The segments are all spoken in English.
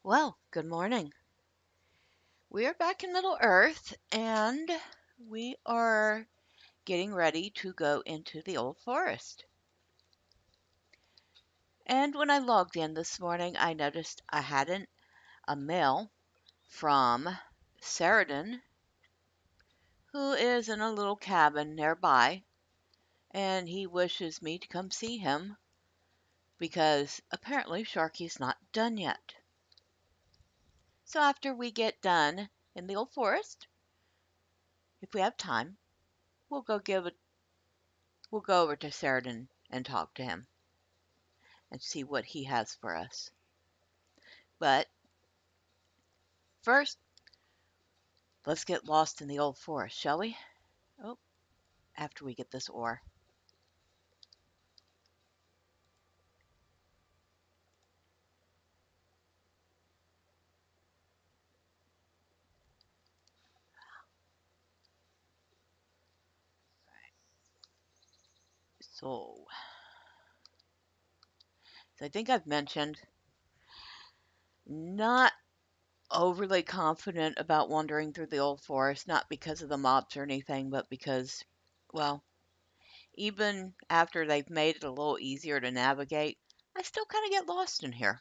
Well, good morning. We are back in Middle Earth and we are getting ready to go into the old forest. And when I logged in this morning, I noticed I had a mail from Saeradan, who is in a little cabin nearby, and he wishes me to come see him because apparently Sharky's not done yet. So after we get done in the old forest, if we have time, we'll we'll go over to Saeradan and talk to him and see what he has for us. But first, let's get lost in the old forest, shall we? Oh, after we get this ore. So I think I've mentioned not overly confident about wandering through the old forest, not because of the mobs or anything, but because, well, even after they've made it a little easier to navigate, I still kind of get lost in here.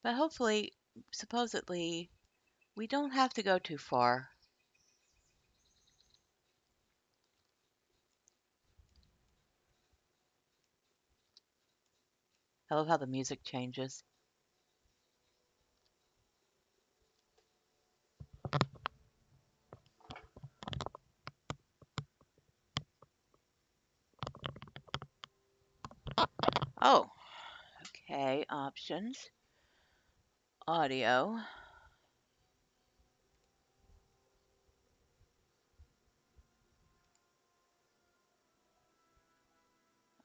But hopefully, supposedly, we don't have to go too far. I love how the music changes. Oh, okay, options, audio.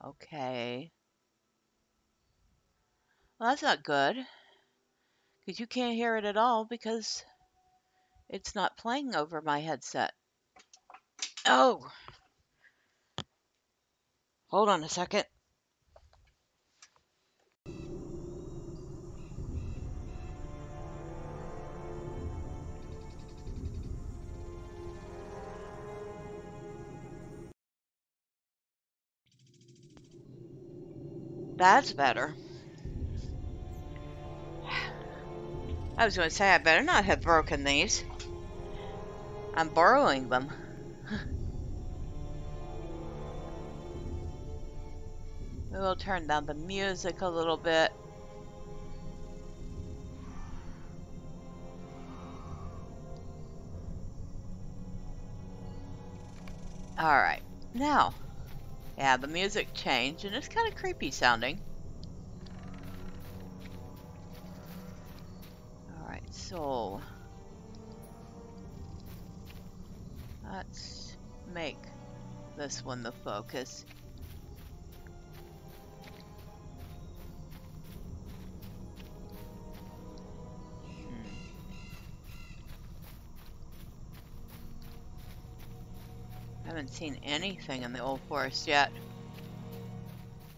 Okay. Well, that's not good, because you can't hear it at all because it's not playing over my headset. Oh, hold on a second. That's better. I was going to say I better not have broken these. I'm borrowing them. We'll turn down the music a little bit. Alright, now, yeah, the music changed and it's kind of creepy sounding. Alright, so let's make this one the focus. I haven't seen anything in the old forest yet.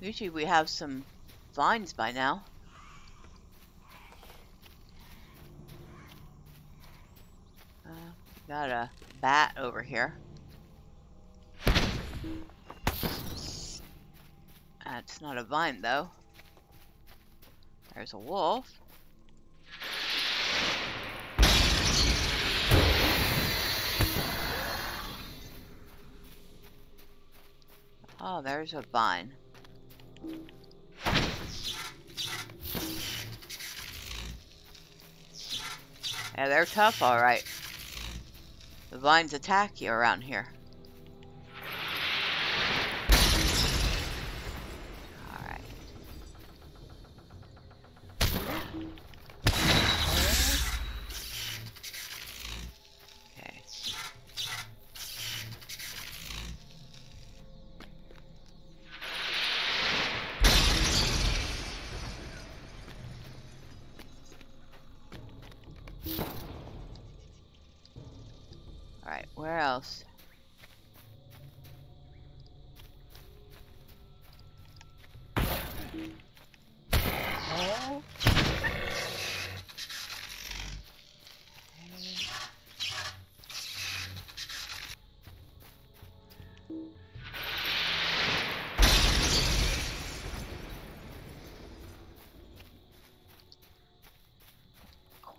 Usually we have some vines by now. Got a bat over here. That's not a vine though. There's a wolf. Oh, there's a vine. Yeah, they're tough, all right. The vines attack you around here. All right. Okay. All right, where else?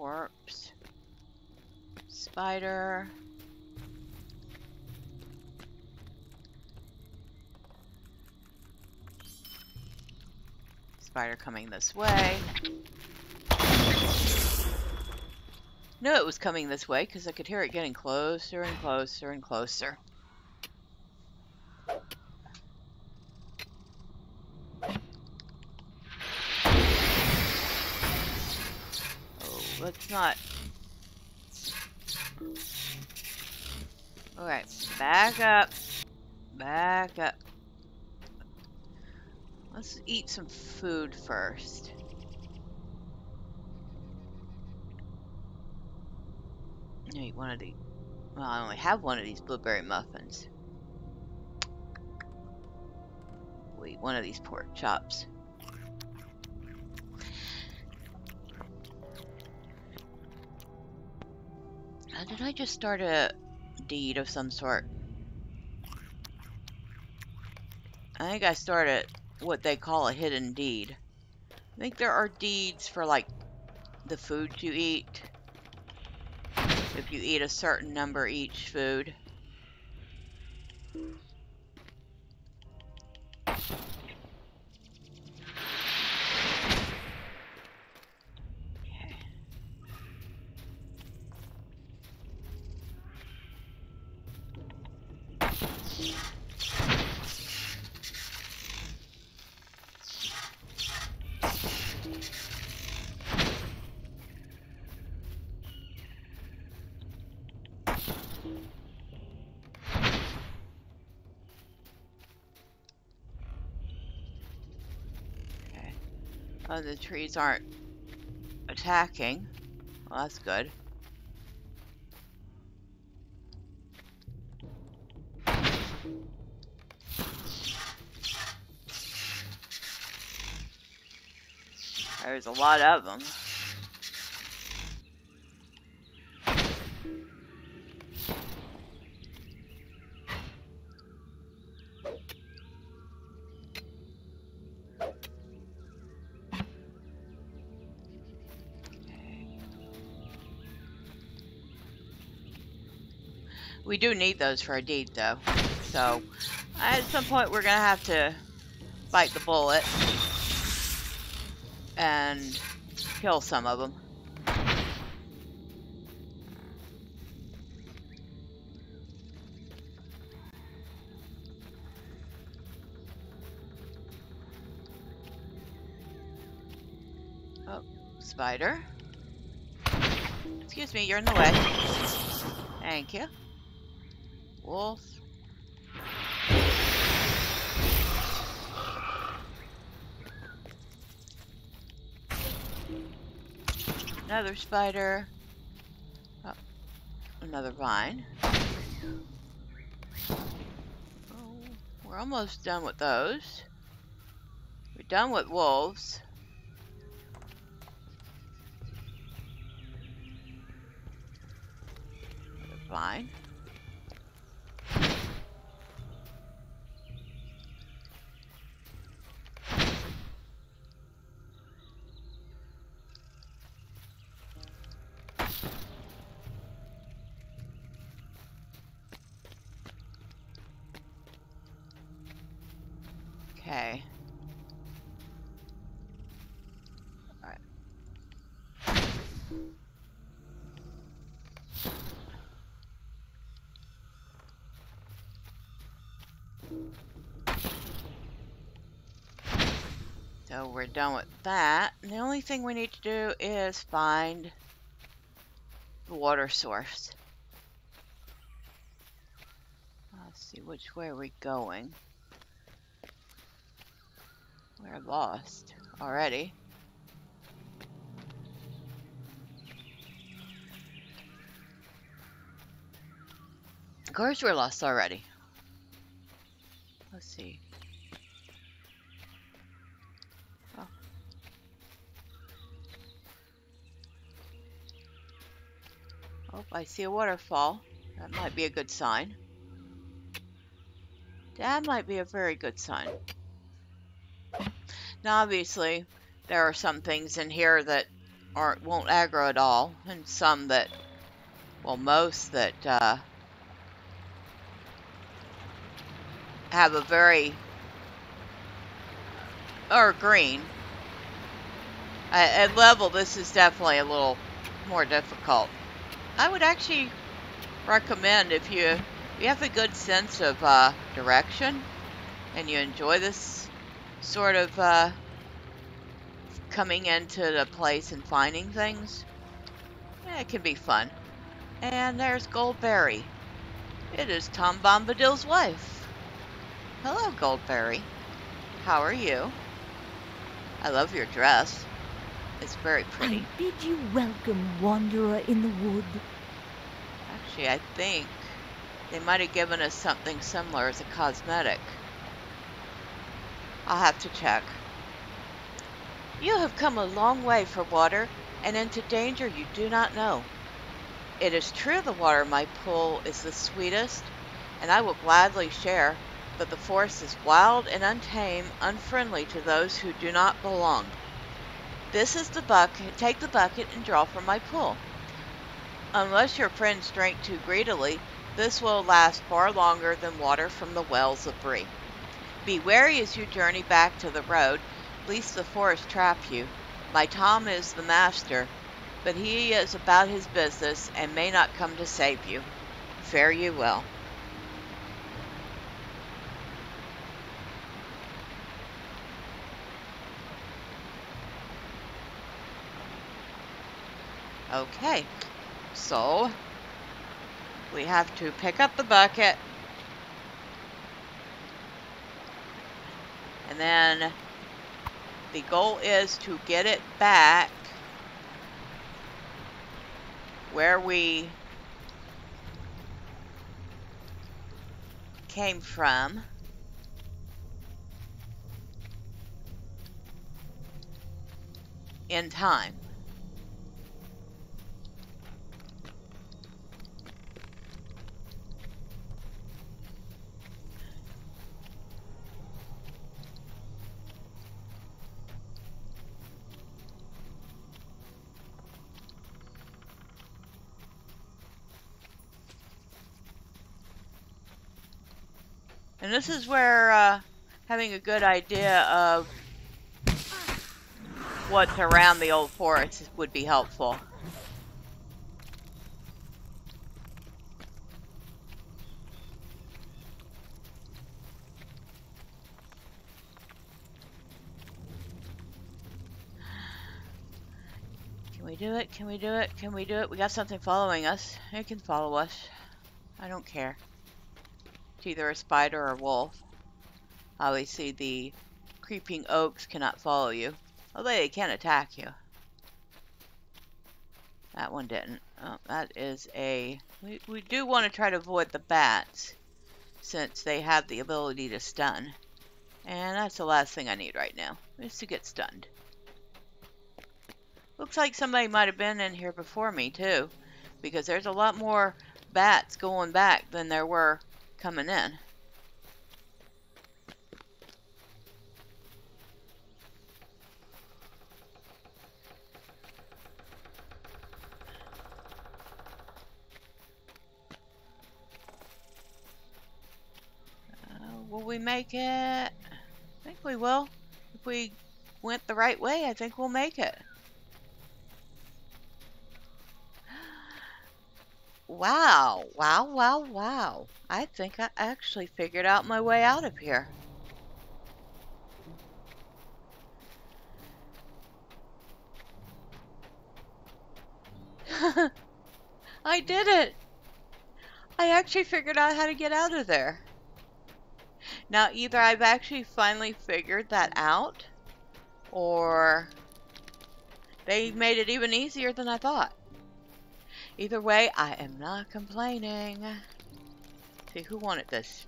corpse. Spider. Spider coming this way. Knew it was coming this way because I could hear it getting closer and closer and closer. Oh, let's not. Alright, back up. Back up. Let's eat some food first. Eat one of these. Well, I only have one of these blueberry muffins. We'll eat one of these pork chops. Now, did I just start a deed of some sort? I think I started what they call a hidden deed. I think there are deeds for, like, the food you eat. If you eat a certain number each food. The trees aren't attacking. Well, that's good. There's a lot of them. We do need those for a deed, though. So, at some point, we're going to have to bite the bullet and kill some of them. Oh, spider. Excuse me, you're in the way. Thank you. Wolf. Another spider. Oh, another vine. Oh, we're almost done with those. We're done with wolves. Another vine. Okay. All right. So we're done with that. And the only thing we need to do is find the water source. Let's see, which way are we going? We're lost already. Of course we're lost already. Let's see. Oh. Oh, I see a waterfall. That might be a good sign. That might be a very good sign. Now, obviously, there are some things in here that won't aggro at all, and some that, well, most that have a very, or green. At level, this is definitely a little more difficult. I would actually recommend if you have a good sense of direction and you enjoy this sort of coming into the place and finding things, it can be fun. And there's Goldberry. It is Tom Bombadil's wife. Hello, Goldberry. How are you? I love your dress. It's very pretty. I bid you welcome, wanderer in the wood. Actually, I think they might have given us something similar as a cosmetic. I'll have to check. You have come a long way for water and into danger you do not know. It is true the water in my pool is the sweetest, and I will gladly share, but the forest is wild and untamed, unfriendly to those who do not belong. This is the bucket. Take the bucket and draw from my pool. Unless your friends drink too greedily, this will last far longer than water from the wells of Bree. Be wary as you journey back to the road, lest the forest trap you. My Tom is the master, but he is about his business and may not come to save you. Fare you well. Okay, so we have to pick up the bucket, and then the goal is to get it back where we came from. In time. And this is where having a good idea of what's around the old forest would be helpful. Can we do it? Can we do it? Can we do it? We got something following us. It can follow us. I don't care. It's either a spider or a wolf. Obviously, the creeping oaks cannot follow you, although they can attack you. That one didn't. Oh, that is a... We do want to try to avoid the bats, since they have the ability to stun. And that's the last thing I need right now, is to get stunned. Looks like somebody might have been in here before me, too, because there's a lot more bats going back than there were coming in. Will we make it? I think we will. If we went the right way, I think we'll make it. Wow, wow, wow, wow. I think I actually figured out my way out of here. I did it! I actually figured out how to get out of there. Now, either I've actually finally figured that out, or they made it even easier than I thought. Either way, I am not complaining. See, who wanted this?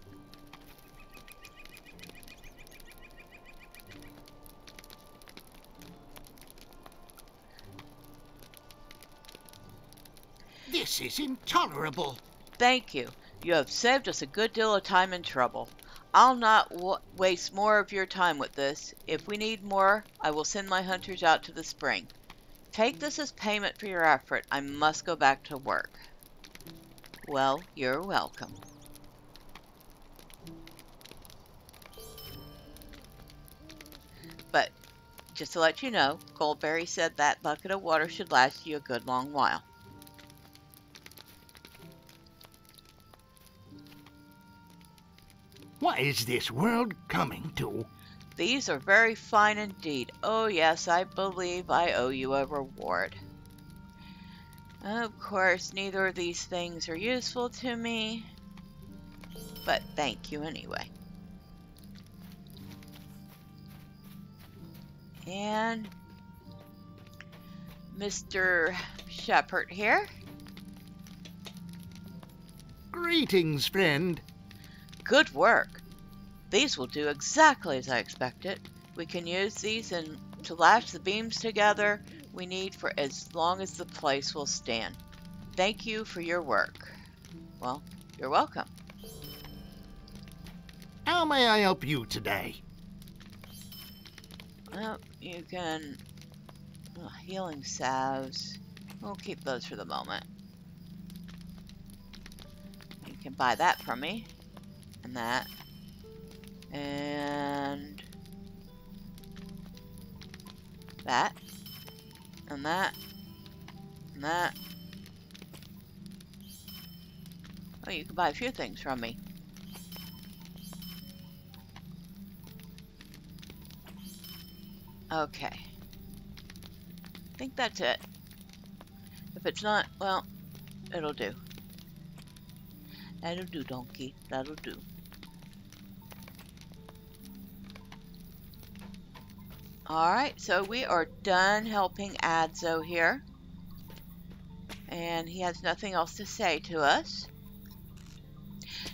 This is intolerable. Thank you. You have saved us a good deal of time and trouble. I'll not waste more of your time with this. If we need more, I will send my hunters out to the spring. Take this as payment for your effort. I must go back to work. Well, you're welcome. But just to let you know, Goldberry said that bucket of water should last you a good long while. What is this world coming to? These are very fine indeed. Oh yes, I believe I owe you a reward. Of course, neither of these things are useful to me, but thank you anyway. And Mr. Shepherd here. Greetings, friend. Good work. These will do exactly as I expected. We can use these to lash the beams together we need for as long as the place will stand. Thank you for your work. Well, you're welcome. How may I help you today? Well, you can... healing salves. We'll keep those for the moment. You can buy that from me. And that. And... that. And that. And that. Oh, you can buy a few things from me. Okay. I think that's it. If it's not, well, it'll do. That'll do, donkey. That'll do. Alright, so we are done helping Adso here. And he has nothing else to say to us.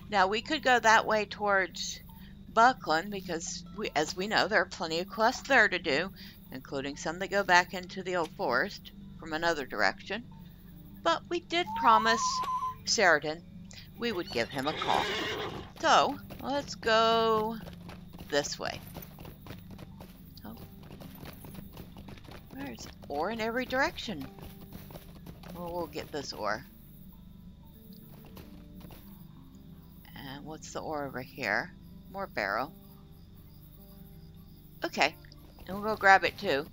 Now, we could go that way towards Buckland, because, as we know, there are plenty of quests there to do, including some that go back into the old forest from another direction. But we did promise Saeradan we would give him a call. So, let's go this way. Oh. There's ore in every direction. Well, we'll get this ore. And what's the ore over here? More barrel. Okay, and we'll go grab it too.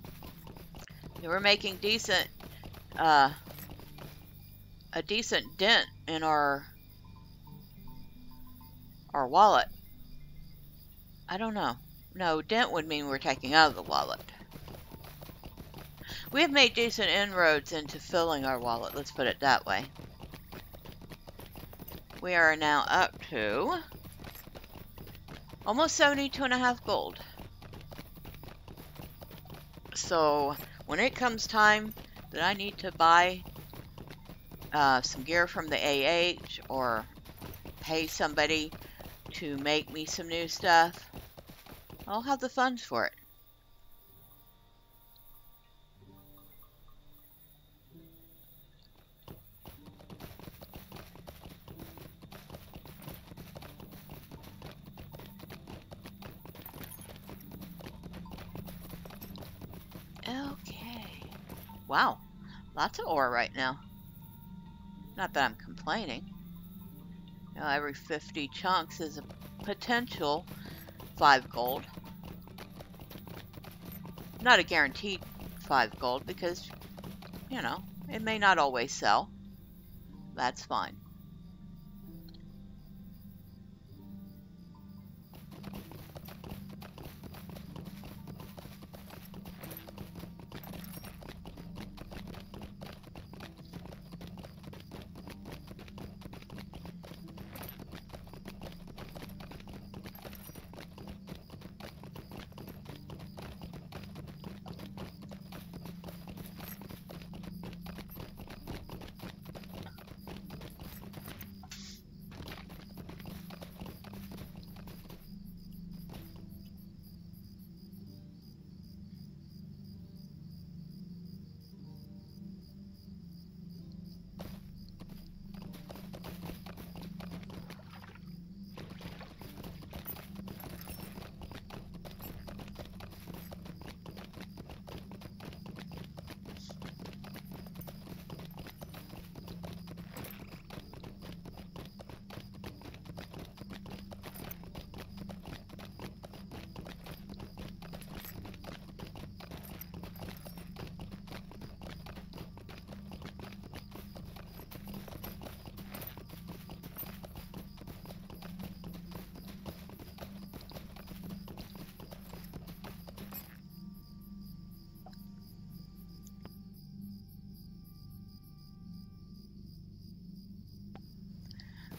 We're making a decent dent in our wallet. I don't know. No, dent would mean we're taking out of the wallet. We have made decent inroads into filling our wallet, let's put it that way. We are now up to almost 72.5 gold. So when it comes time that I need to buy some gear from the AH or pay somebody to make me some new stuff, I'll have the funds for it. Okay. Wow. Lots of ore right now. Not that I'm complaining. You know, every 50 chunks is a potential 5 gold. Not a guaranteed 5 gold because, you know, it may not always sell. That's fine.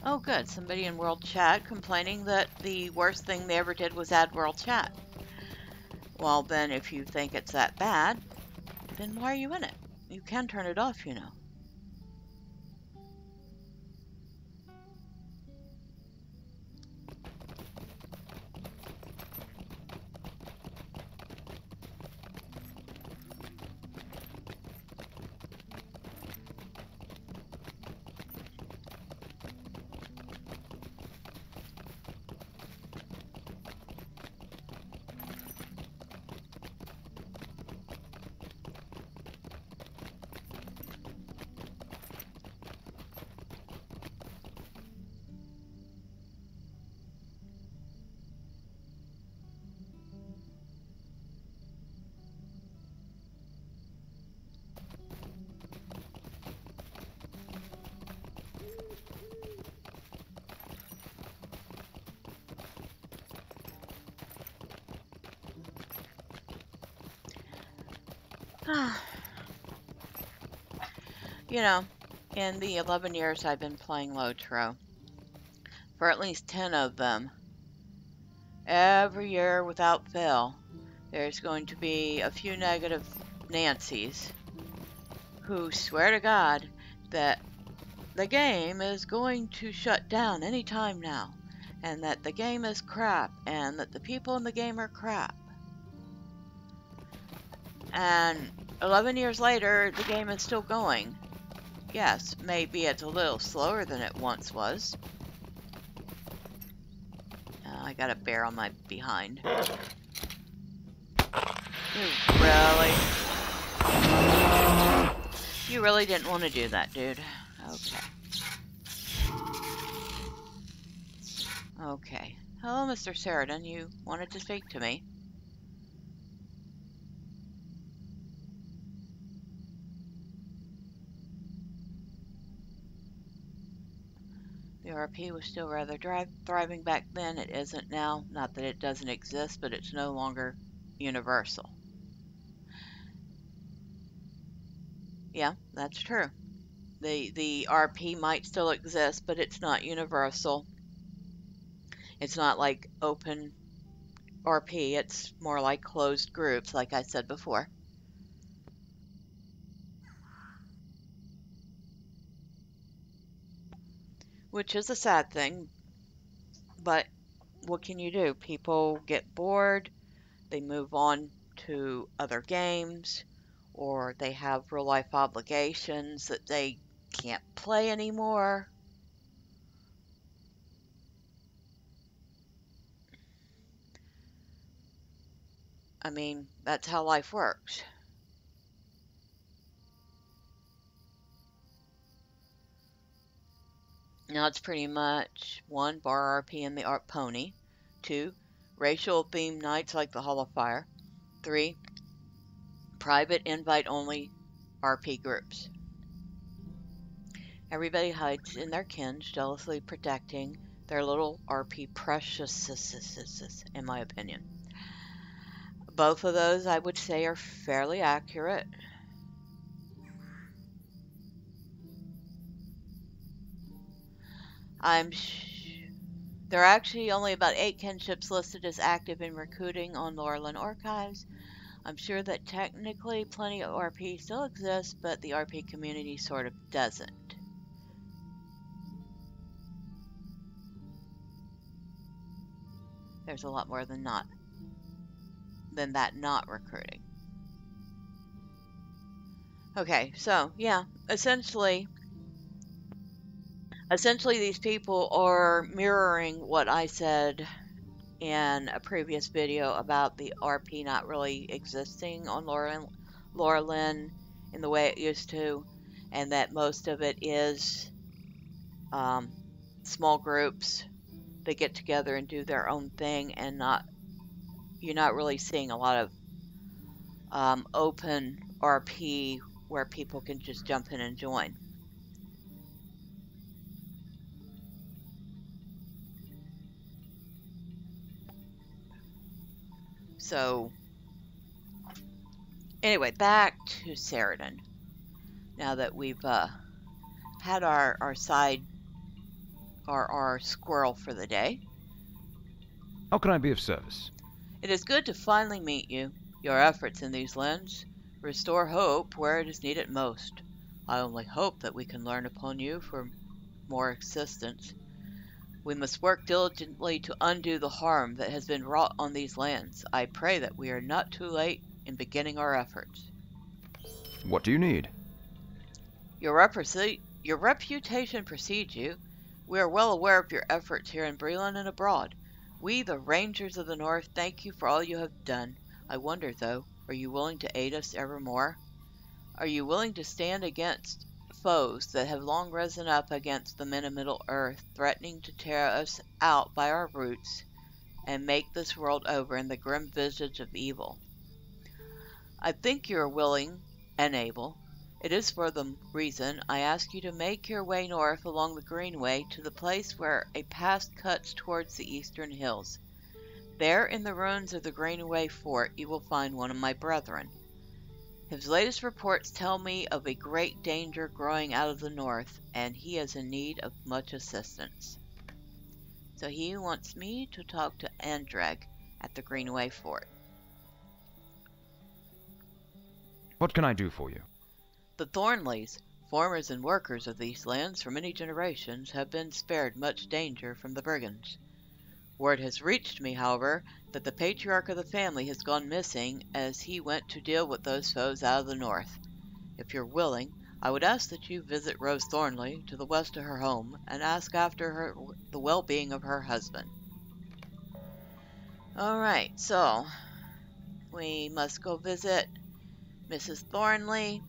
Oh, good. Somebody in World Chat complaining that the worst thing they ever did was add World Chat. Well, then, if you think it's that bad, then why are you in it? You can turn it off, you know. You know, in the 11 years I've been playing LOTRO, for at least 10 of them, every year without fail, there's going to be a few negative Nancys who swear to God that the game is going to shut down any time now, and that the game is crap, and that the people in the game are crap. And 11 years later, the game is still going. Yes, maybe it's a little slower than it once was. I got a bear on my behind. Really? You really didn't want to do that, dude. Okay. Okay. Hello, Mr. Saeradan. You wanted to speak to me. The RP was still rather thriving back then. It isn't now. Not that it doesn't exist, but it's no longer universal. Yeah, that's true. The RP might still exist, but it's not universal. It's not like open RP. It's more like closed groups, like I said before. Which is a sad thing, but what can you do? People get bored, they move on to other games, or they have real life obligations that they can't play anymore. I mean, that's how life works. Now it's pretty much 1. Bar RP and the Art Pony. 2. Racial themed nights like the Hall of Fire. 3. Private invite only RP groups. Everybody hides in their kins, jealously protecting their little RP precious, in my opinion. Both of those, I would say, are fairly accurate. There are actually only about 8 kinships listed as active in recruiting on Laurelin Archives. I'm sure that technically plenty of RP still exists, but the RP community sort of doesn't. There's a lot more than that not recruiting. Okay, so yeah, essentially these people are mirroring what I said in a previous video about the RP not really existing on Laurelin in the way it used to, and that most of it is small groups that get together and do their own thing, and you're not really seeing a lot of open RP where people can just jump in and join. So anyway, back to Saeradan. Now that we've had our side are our squirrel for the day. How can I be of service? It is good to finally meet you. Your efforts in these lands restore hope where it is needed most. I only hope that we can learn upon you for more assistance. We must work diligently to undo the harm that has been wrought on these lands. I pray that we are not too late in beginning our efforts. What do you need? Your reputation precedes you. We are well aware of your efforts here in Breland and abroad. We, the Rangers of the North, thank you for all you have done. I wonder, though, are you willing to aid us evermore? Are you willing to stand against foes that have long risen up against the men of Middle-earth, threatening to tear us out by our roots and make this world over in the grim visage of evil? I think you are willing and able. It is for the reason I ask you to make your way north along the Greenway to the place where a path cuts towards the eastern hills. There, in the ruins of the Greenway fort, you will find one of my brethren. His latest reports tell me of a great danger growing out of the north, and he is in need of much assistance. So he wants me to talk to Andreg at the Greenway fort. What can I do for you? The Thornleys, farmers and workers of these lands for many generations, have been spared much danger from the brigands. Word has reached me, however, that the patriarch of the family has gone missing as he went to deal with those foes out of the north. If you're willing, I would ask that you visit Rose Thornley to the west of her home and ask after the well-being of her husband. Alright, so we must go visit Mrs. Thornley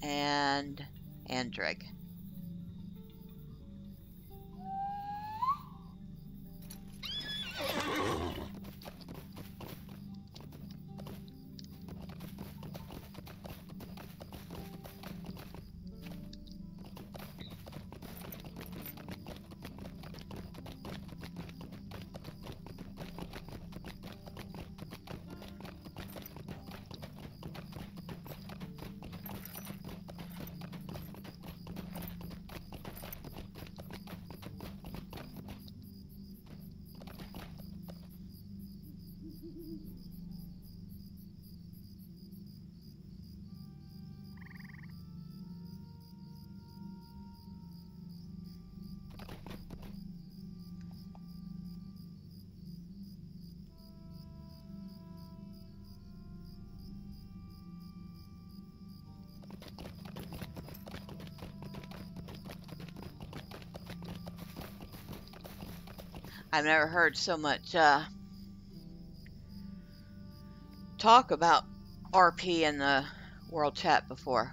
and Andreg. I've never heard so much talk about RP in the world chat before.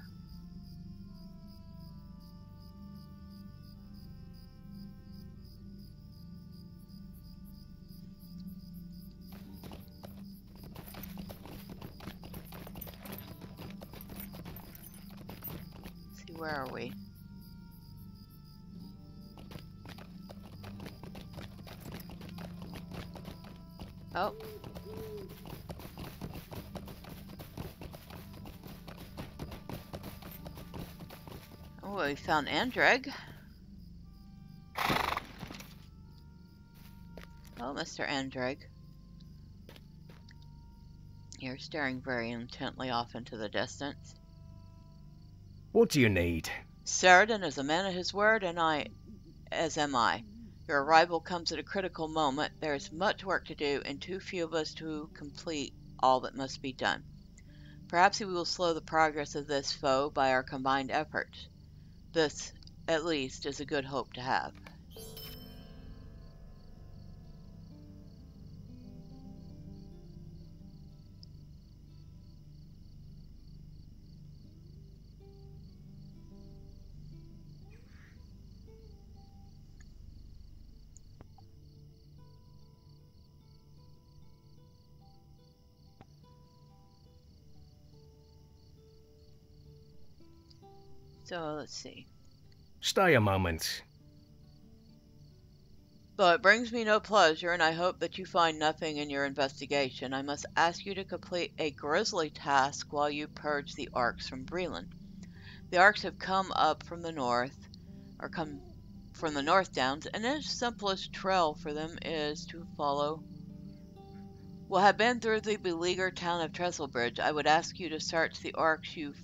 Let's see, where are we? Oh. Oh, we found Andreg. Oh, Mr. Andreg. You're staring very intently off into the distance. What do you need? Saeradan is a man of his word, and as am I. Your arrival comes at a critical moment. There is much work to do, and too few of us to complete all that must be done. Perhaps we will slow the progress of this foe by our combined efforts. This, at least, is a good hope to have. So, let's see. Stay a moment. Though it brings me no pleasure, and I hope that you find nothing in your investigation, I must ask you to complete a grisly task while you purge the arcs from Breland. The arcs have come up from the north, or come from the North Downs, and the simplest trail for them is to follow will have been through the beleaguered town of Trestlebridge. I would ask you to search the arcs you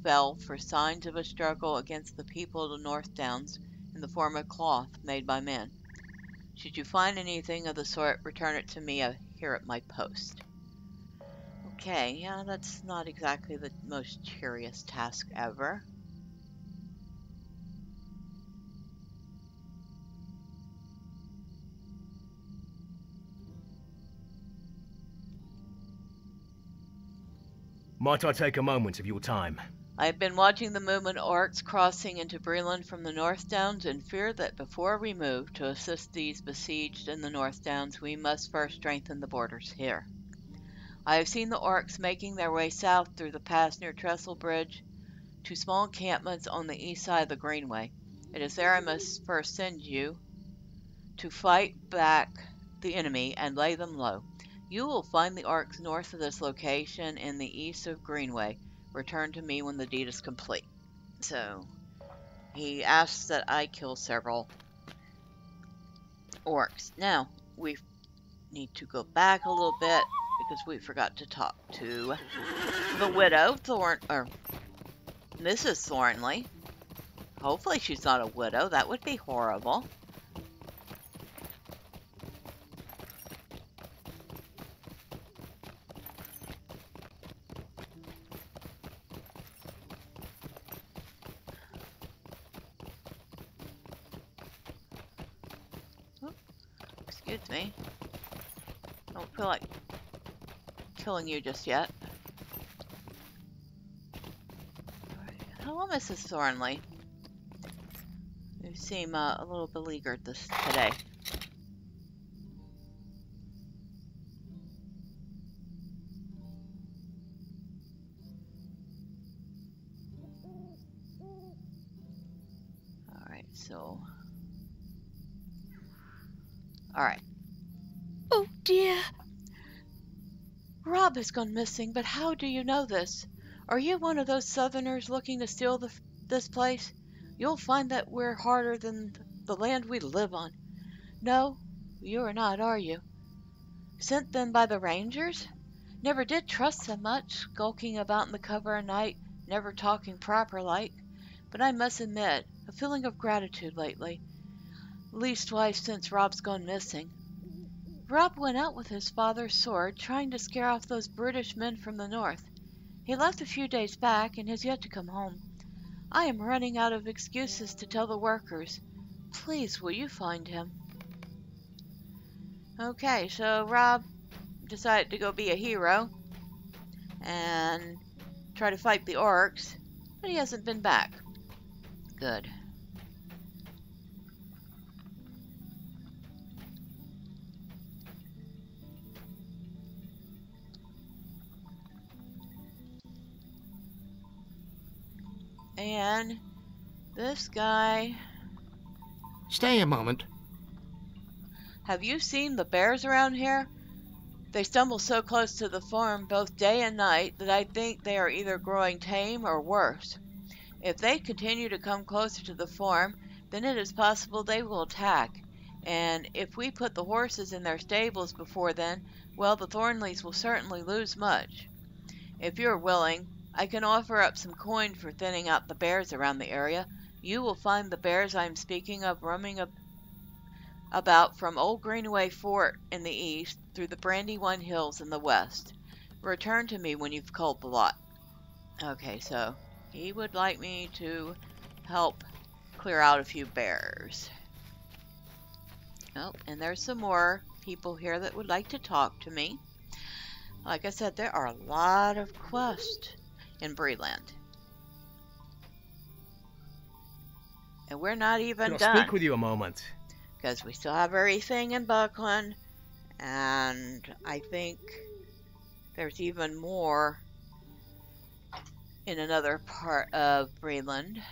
fell for signs of a struggle against the people of the North Downs in the form of cloth made by men. Should you find anything of the sort, return it to me here at my post. Okay, yeah, that's not exactly the most curious task ever. Might I take a moment of your time? I have been watching the movement of orcs crossing into Breland from the North Downs and fear that before we move to assist these besieged in the North Downs, we must first strengthen the borders here. I have seen the orcs making their way south through the pass near Trestlebridge to small encampments on the east side of the Greenway. It is there I must first send you to fight back the enemy and lay them low. You will find the orcs north of this location in the east of Greenway. Return to me when the deed is complete. So, he asks that I kill several orcs. Now, we need to go back a little bit because we forgot to talk to the widow, Mrs. Thornley. Hopefully she's not a widow. That would be horrible. Excuse me. Don't feel like killing you just yet. Hello, Mrs. Thornley. You seem a little beleaguered today. Alright, so... Alright. Oh dear. Rob has gone missing, but how do you know this? Are you one of those Southerners looking to steal this place? You'll find that we're harder than the land we live on. No, you are not, are you? Sent then by the Rangers? Never did trust them much, skulking about in the cover of night, never talking proper like. But I must admit, a feeling of gratitude lately. Leastwise since Rob's gone missing. Rob went out with his father's sword, trying to scare off those British men from the north. He left a few days back and has yet to come home. I am running out of excuses to tell the workers. Please, will you find him? Okay, so Rob decided to go be a hero and try to fight the orcs, but he hasn't been back. Good. And this guy... Stay a moment. Have you seen the bears around here? They stumble so close to the farm both day and night that I think they are either growing tame or worse. If they continue to come closer to the farm, then it is possible they will attack. And if we put the horses in their stables before then, well, the Thornleys will certainly lose much. If you're willing, I can offer up some coin for thinning out the bears around the area. You will find the bears I am speaking of roaming about from Old Greenway Fort in the east through the Brandywine Hills in the west. Return to me when you've culled the lot. Okay, so he would like me to help clear out a few bears. Oh, and there's some more people here that would like to talk to me. Like I said, there are a lot of quests in Breland. And we're not even Can I done. speak with you a moment? Because we still have everything in Buckland. And I think there's even more in another part of Breland.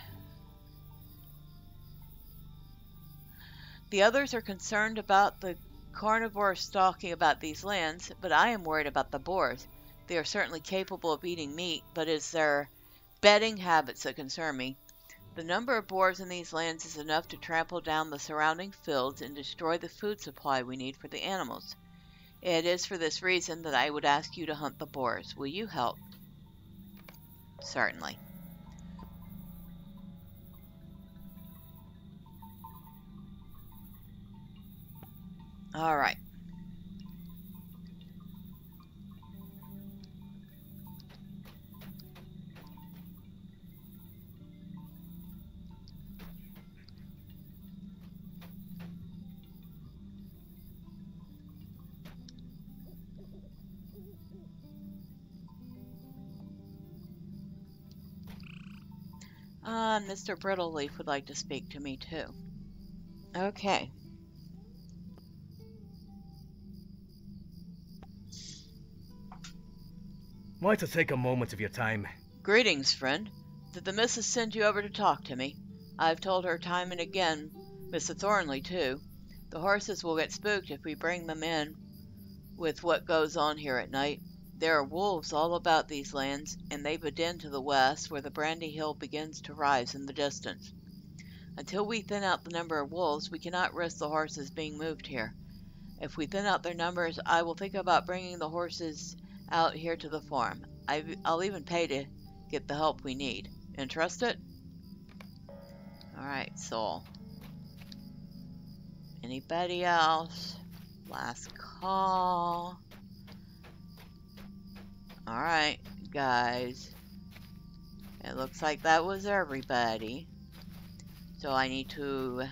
The others are concerned about the carnivores stalking about these lands, but I am worried about the boars. They are certainly capable of eating meat, but it's their bedding habits that concern me. The number of boars in these lands is enough to trample down the surrounding fields and destroy the food supply we need for the animals. It is for this reason that I would ask you to hunt the boars. Will you help? Certainly. All right. Mr. Brittleleaf would like to speak to me too. Okay. Why to take a moment of your time? Greetings, friend. Did the missus send you over to talk to me? I've told her time and again, Mr. Thornley too. The horses will get spooked if we bring them in with what goes on here at night. There are wolves all about these lands, and they've a den to the west where the Brandy Hill begins to rise in the distance. Until we thin out the number of wolves, we cannot risk the horses being moved here. If we thin out their numbers, I will think about bringing the horses out here to the farm. I'll even pay to get the help we need. Interested? Alright, Soul. Anybody else? Last call. Alright, guys. It looks like that was everybody. So I need to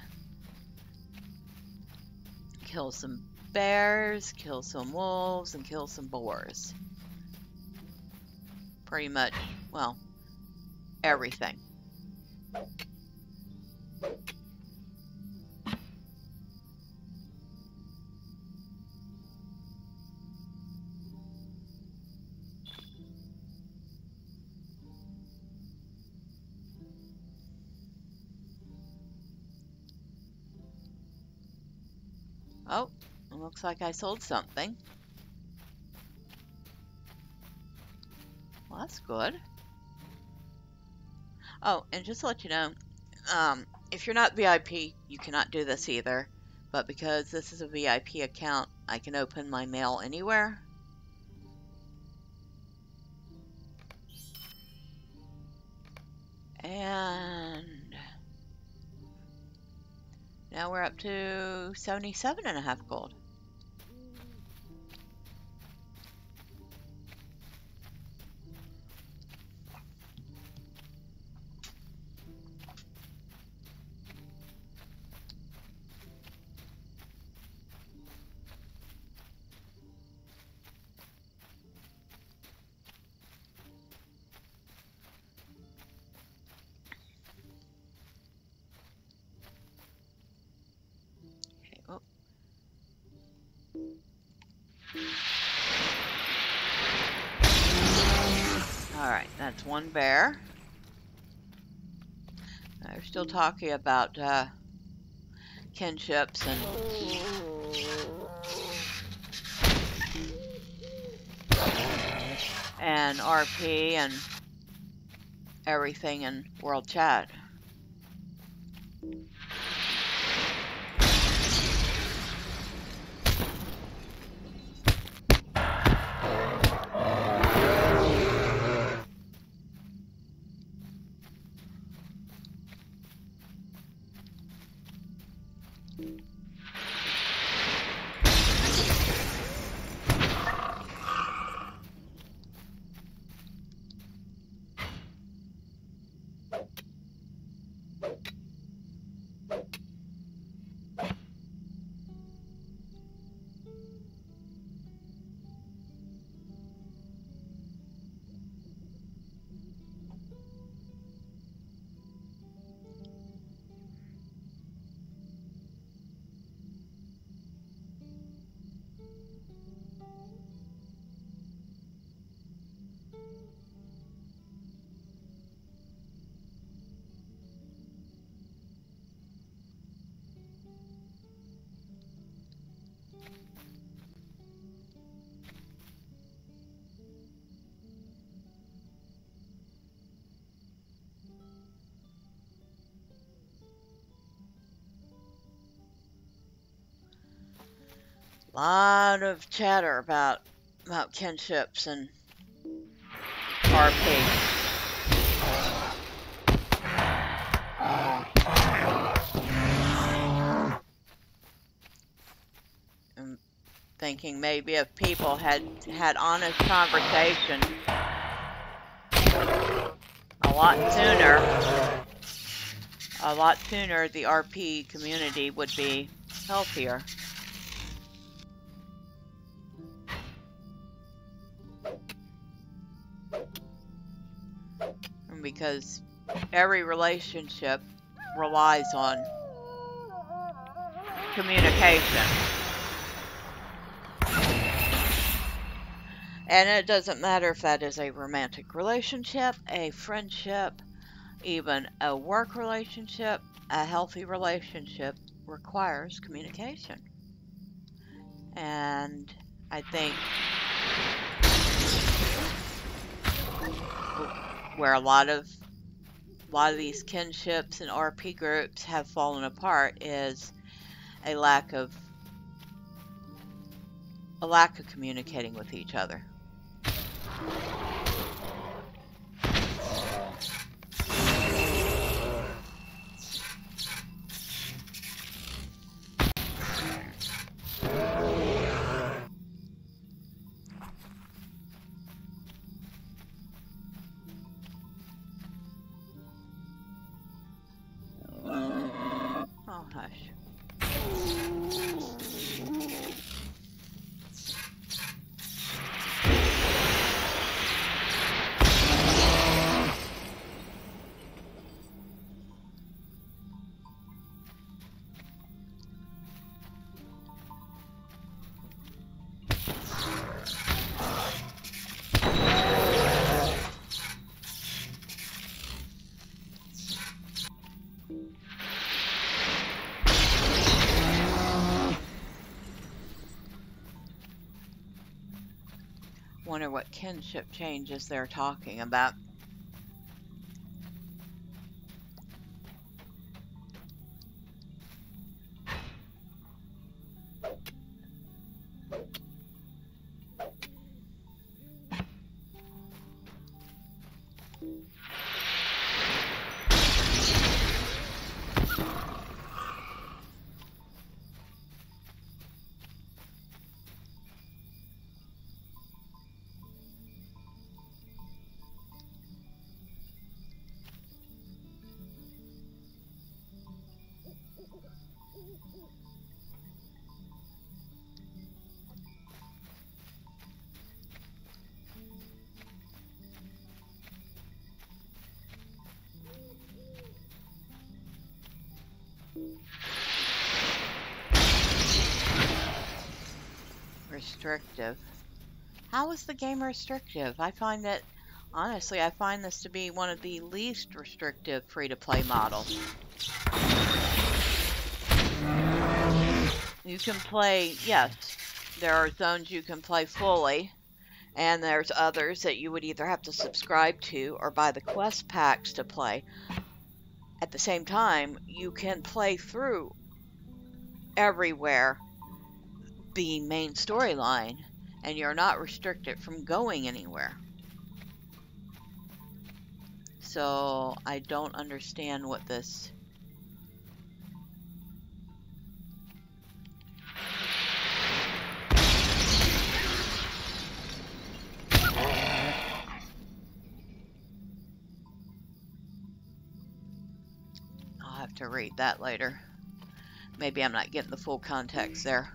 kill some bears, kill some wolves, and kill some boars. Pretty much, well, everything. Oh, it looks like I sold something. Well, that's good. Oh, and just to let you know, if you're not VIP, you cannot do this either. But because this is a VIP account, I can open my mail anywhere. And now we're up to 77.5 gold. Alright, that's one bear. They're still talking about kinships and RP and everything in world chat. lot of chatter about kinships and RP. I'm thinking maybe if people had honest conversation a lot sooner, the RP community would be healthier. Because every relationship relies on communication. And it doesn't matter if that is a romantic relationship, a friendship, even a work relationship. A healthy relationship requires communication. And I think where a lot of these kinships and RP groups have fallen apart is a lack of communicating with each other. Oh, hush. Wonder what kinship changes they're talking about. Restrictive. How is the game restrictive? I find that, honestly, I find this to be one of the least restrictive free-to-play models. You can play, yes, there are zones you can play fully, and there's others that you would either have to subscribe to or buy the quest packs to play. At the same time, you can play through everywhere the main storyline, and you're not restricted from going anywhere. So I don't understand what this... I'll have to read that later. Maybe I'm not getting the full context there.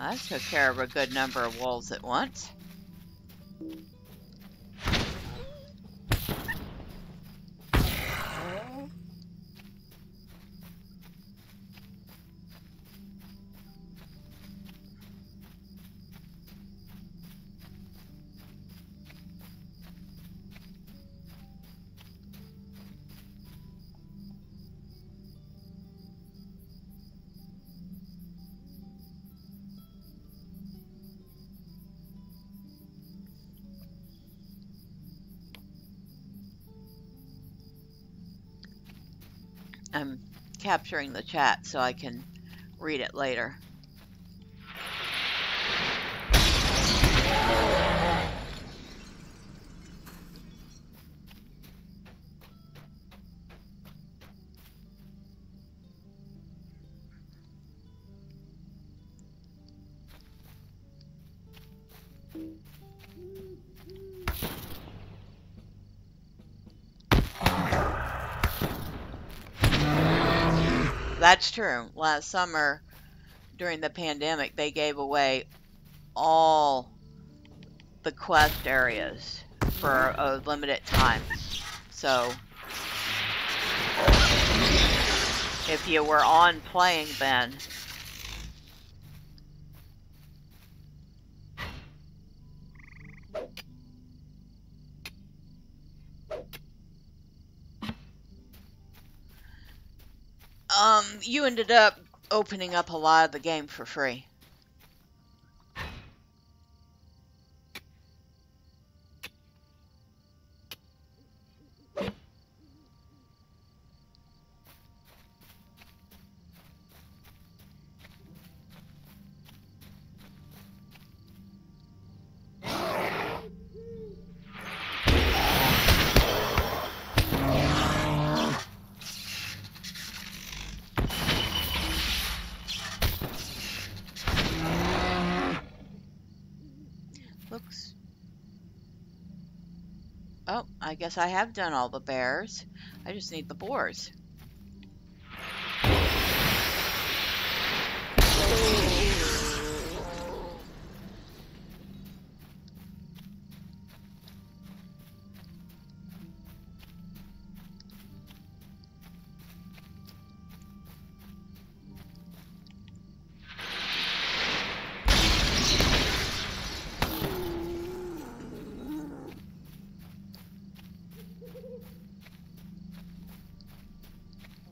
I took care of a good number of wolves at once. I'm capturing the chat so I can read it later. That's true. Last summer, during the pandemic, they gave away all the quest areas for a limited time. So if you were on playing then, you ended up opening up a lot of the game for free. Looks. Oh, I guess I have done all the bears. I just need the boars.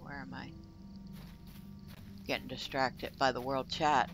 Where am I? Getting distracted by the world chat.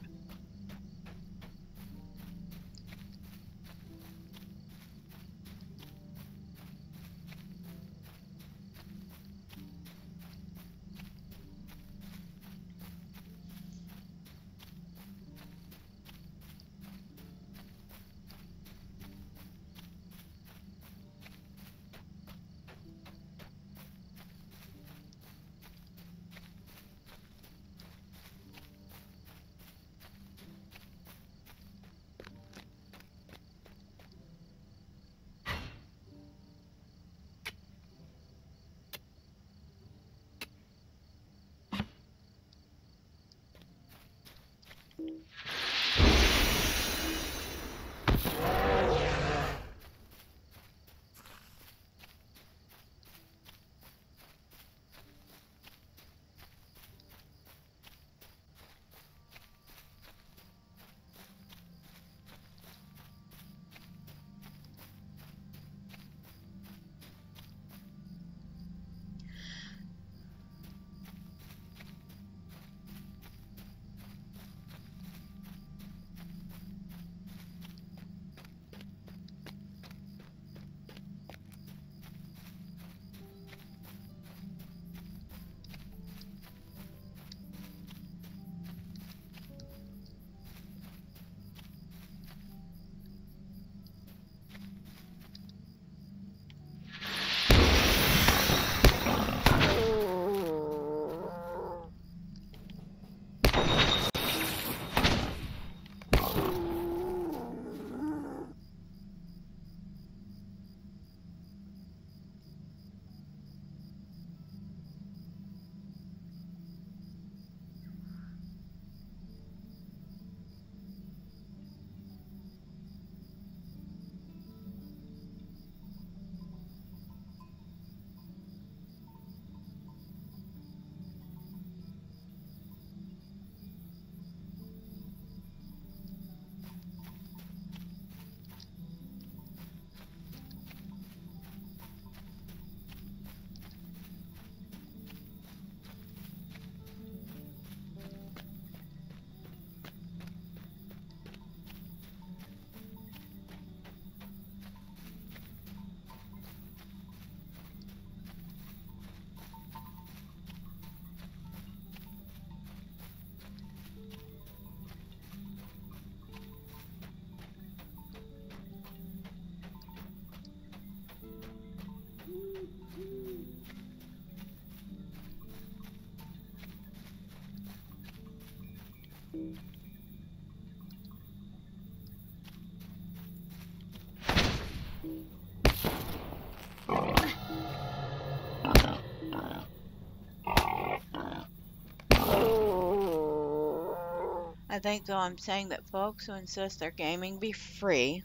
I think, though, I'm saying that folks who insist their gaming be free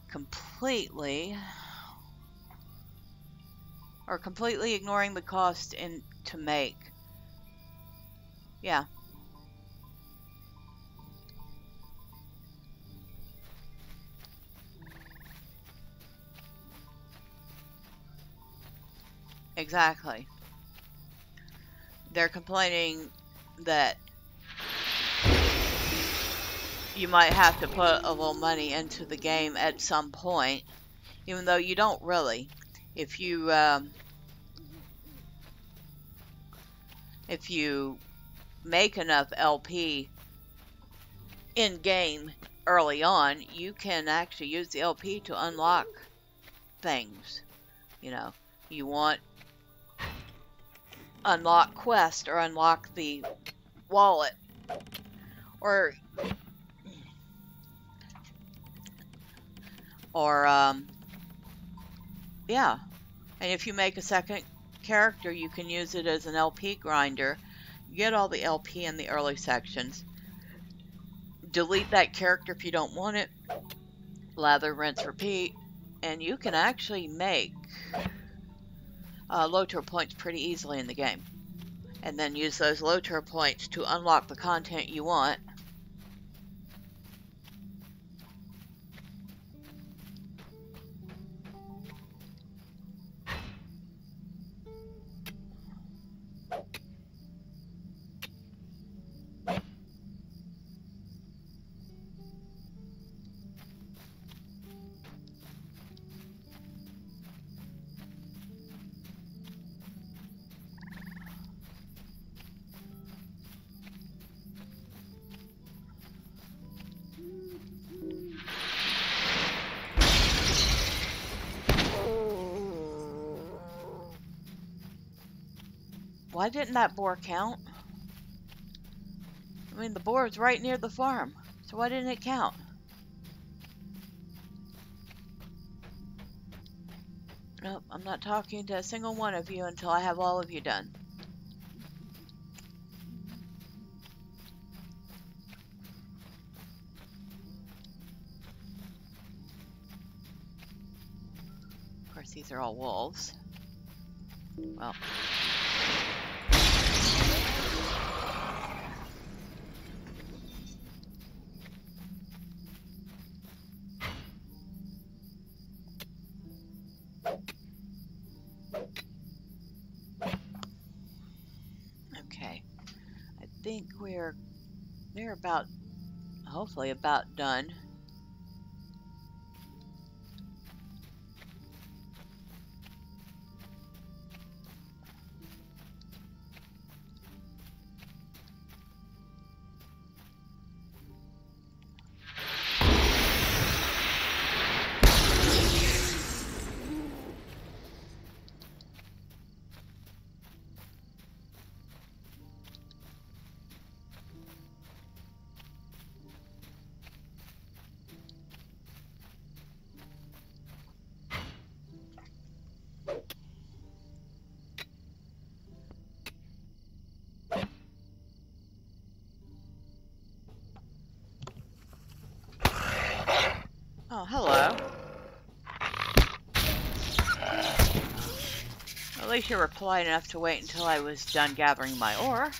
completely ignoring the cost to make. Yeah. Exactly. They're complaining that you might have to put a little money into the game at some point, even though you don't really. If you make enough LP in game early on, you can actually use the LP to unlock things. You know, you want unlock quest or unlock the wallet, or yeah. And if you make a second character, you can use it as an LP grinder. You get all the LP in the early sections. Delete that character if you don't want it. Lather, rinse, repeat. And you can actually make LOTRO points pretty easily in the game. And then use those LOTRO points to unlock the content you want. Why didn't that boar count? I mean, the boar is right near the farm, so why didn't it count? Nope, I'm not talking to a single one of you until I have all of you done. Of course, these are all wolves. Well. Okay. I think we're about, hopefully about done. Oh, hello. At least you were polite enough to wait until I was done gathering my ore.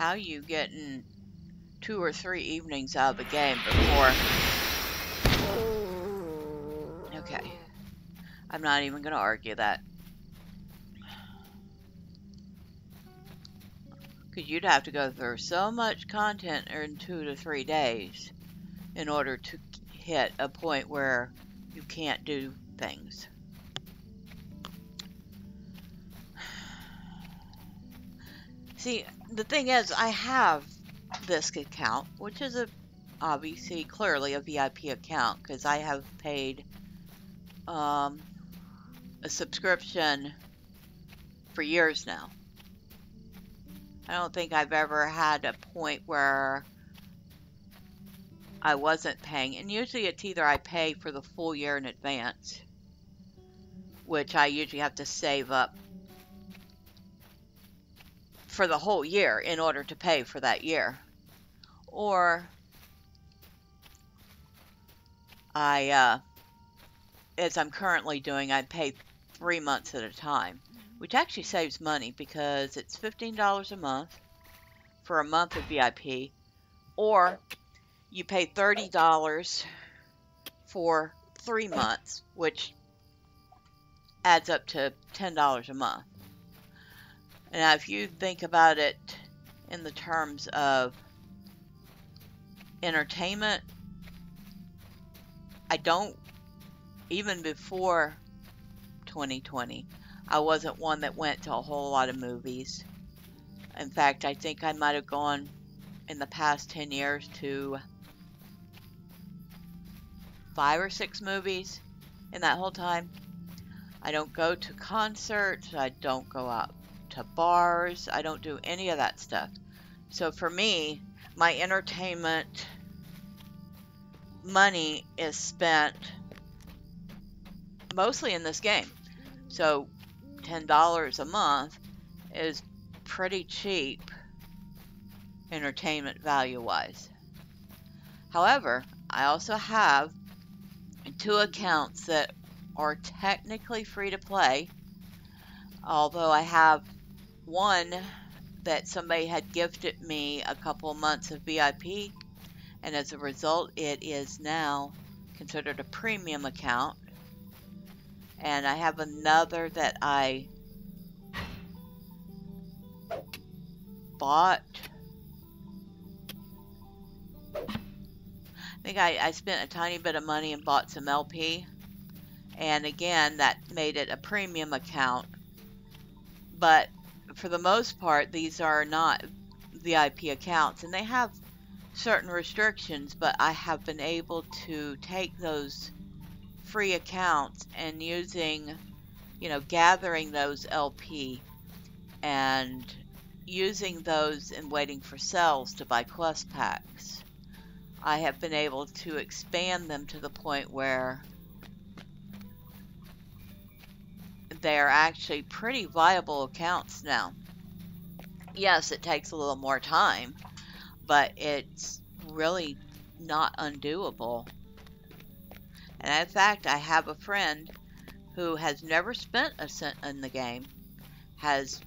how you getting 2 or 3 evenings out of a game before... Okay. I'm not even going to argue that. Because you'd have to go through so much content in 2 to 3 days in order to hit a point where you can't do things. See, the thing is, I have this account, which is obviously clearly a VIP account, because I have paid a subscription for years now. I don't think I've ever had a point where I wasn't paying, and usually it's either I pay for the full year in advance, which I usually have to save up for the whole year in order to pay for that year, or as I'm currently doing, I pay 3 months at a time, which actually saves money because it's $15 a month for a month of VIP, or you pay $30 for 3 months, which adds up to $10 a month. And now if you think about it in the terms of entertainment, I don't, even before 2020, I wasn't one that went to a whole lot of movies. In fact, I think I might have gone in the past 10 years to 5 or 6 movies in that whole time. I don't go to concerts, I don't go out to bars, I don't do any of that stuff. So for me, my entertainment money is spent mostly in this game. So $10 a month is pretty cheap entertainment value wise. However, I also have 2 accounts that are technically free to play, although I have one that somebody had gifted me a couple months of VIP, and as a result it is now considered a premium account. And I have another that I bought. I think I spent a tiny bit of money and bought some LP, and again that made it a premium account. But for the most part, these are not VIP accounts, and they have certain restrictions, but I have been able to take those free accounts and using, gathering those LP and using those and waiting for sales to buy quest packs, I have been able to expand them to the point where they are actually pretty viable accounts now. Yes, it takes a little more time, but it's really not undoable. And in fact, I have a friend who has never spent a cent in the game, has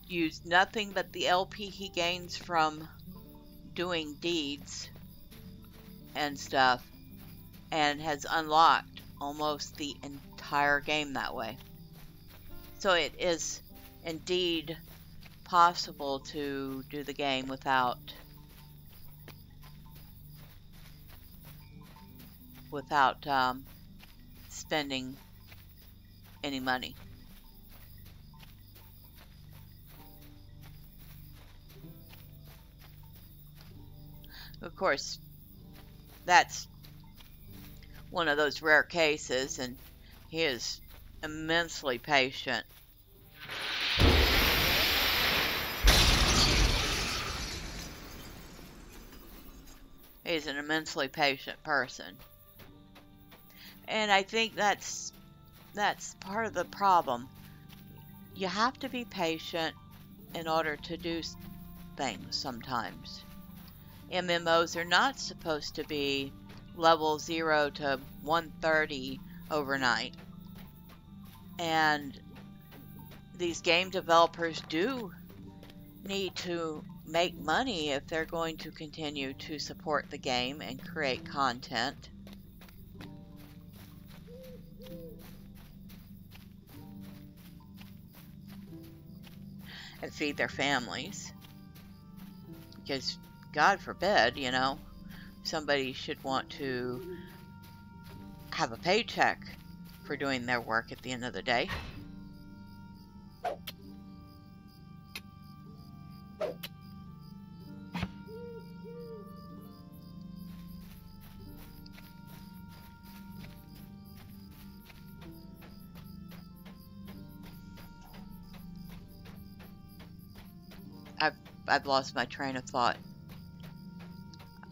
used nothing but the LP he gains from doing deeds and stuff, and has unlocked almost the entire game that way. So it is indeed possible to do the game without spending any money. Of course, that's one of those rare cases, and he is immensely patient. He's an immensely patient person. And I think that's part of the problem. You have to be patient in order to do things sometimes. MMOs are not supposed to be level 0 to 130 overnight. And these game developers do need to make money if they're going to continue to support the game and create content. And feed their families. Because, God forbid, you know, somebody should want to have a paycheck for doing their work at the end of the day. I've lost my train of thought.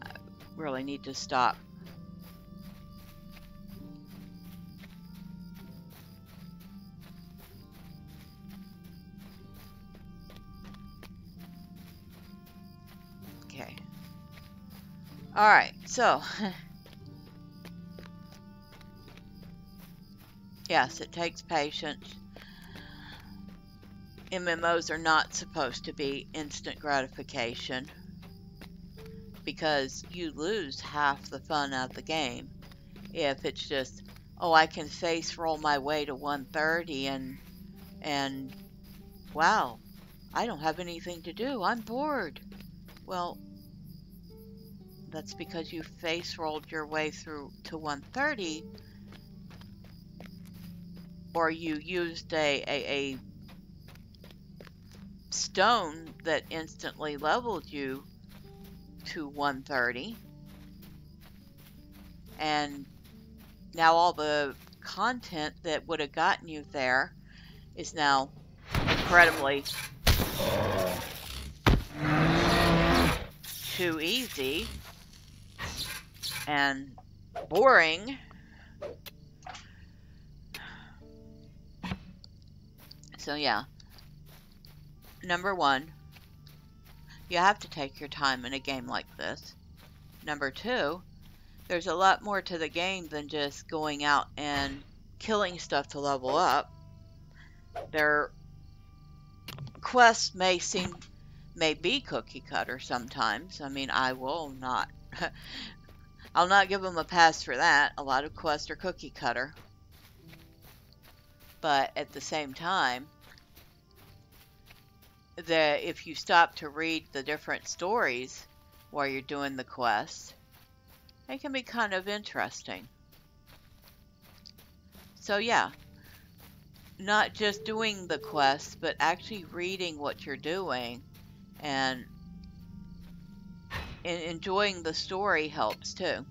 I really need to stop. Okay. Alright, so. Yes, it takes patience. MMOs are not supposed to be instant gratification because you lose half the fun out of the game if it's just, oh, I can face roll my way to 130 and wow, I don't have anything to do. I'm bored. Well, that's because you face rolled your way through to 130 or you used a stone that instantly leveled you to 130, and now all the content that would have gotten you there is now incredibly too easy and boring. So yeah, number one, you have to take your time in a game like this. Number two, there's a lot more to the game than just going out and killing stuff to level up. Their quests may be cookie cutter sometimes. I mean, I'll not give them a pass for that. A lot of quests are cookie cutter. But at the same time, if you stop to read the different stories while you're doing the quest, it can be kind of interesting. So yeah, not just doing the quests, but actually reading what you're doing and enjoying the story helps too.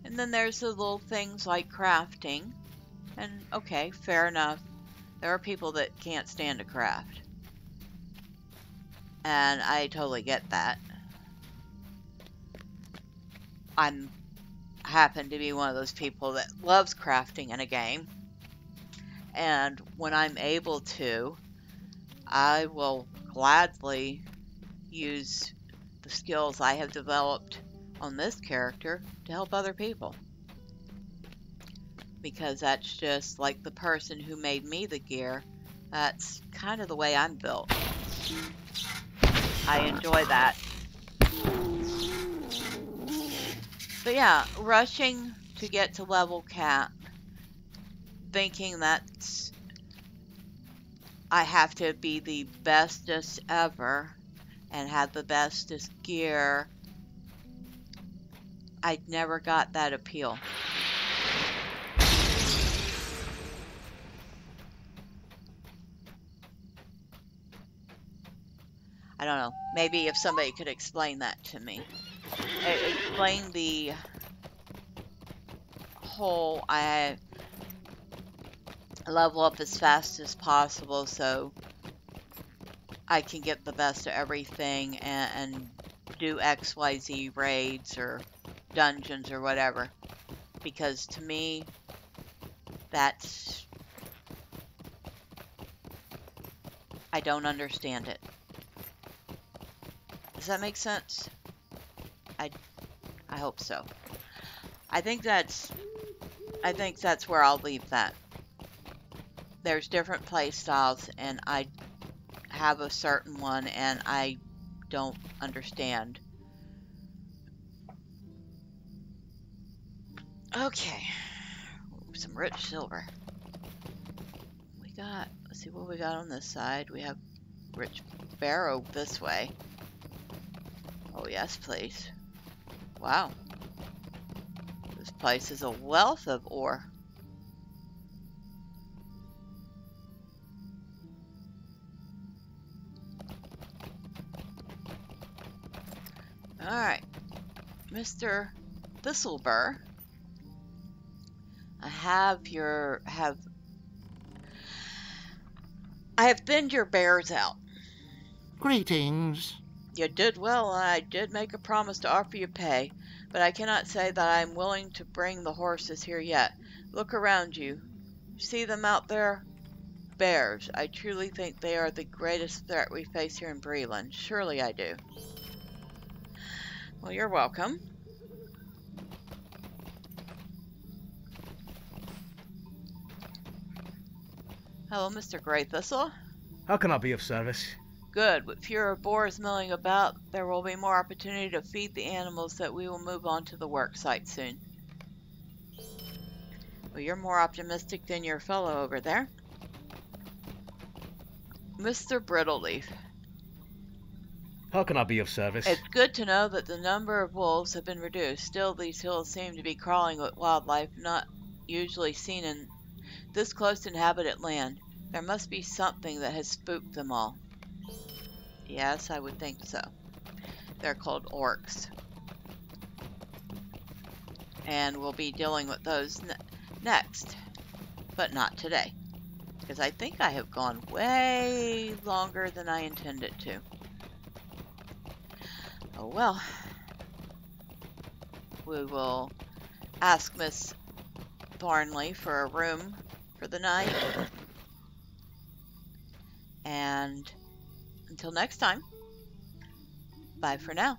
And then there's the little things like crafting. And okay, fair enough. There are people that can't stand to craft. And I totally get that. I happen to be one of those people that loves crafting in a game. And when I'm able to, I will gladly use the skills I have developed on this character to help other people. Because that's just like the person who made me the gear. That's kind of the way I'm built. I enjoy that. But yeah, rushing to get to level cap, thinking that I have to be the bestest ever and have the bestest gear, I never got that appeal. I don't know. Maybe if somebody could explain that to me. Explain the whole I level up as fast as possible so I can get the best of everything and do XYZ raids or dungeons or whatever. Because to me, I don't understand it. Does that make sense? I hope so. I think that's where I'll leave that. there's different play styles, and I have a certain one, and I don't understand. Okay. Ooh, some rich silver. Let's see what we got on this side. We have rich barrow this way. Oh, yes, please. Wow. This place is a wealth of ore. Alright. Mr. Thistlebur. I have thinned your bears out. Greetings. You did well, and I did make a promise to offer you pay, but I cannot say that I am willing to bring the horses here yet. Look around you. See them out there? Bears. I truly think they are the greatest threat we face here in Breland. Surely I do. Well, you're welcome. Hello, Mr. Grey Thistle. How can I be of service? Good. With fewer boars milling about, there will be more opportunity to feed the animals that we will move on to the work site soon. Well, you're more optimistic than your fellow over there. Mr. Brittleleaf. How can I be of service? It's good to know that the number of wolves have been reduced. Still, these hills seem to be crawling with wildlife not usually seen in this close to inhabited land. There must be something that has spooked them all. Yes, I would think so. They're called orcs. And we'll be dealing with those next. But not today. Because I think I have gone way longer than I intended to. Oh well. We will ask Miss Thornley for a room for the night. And until next time, bye for now.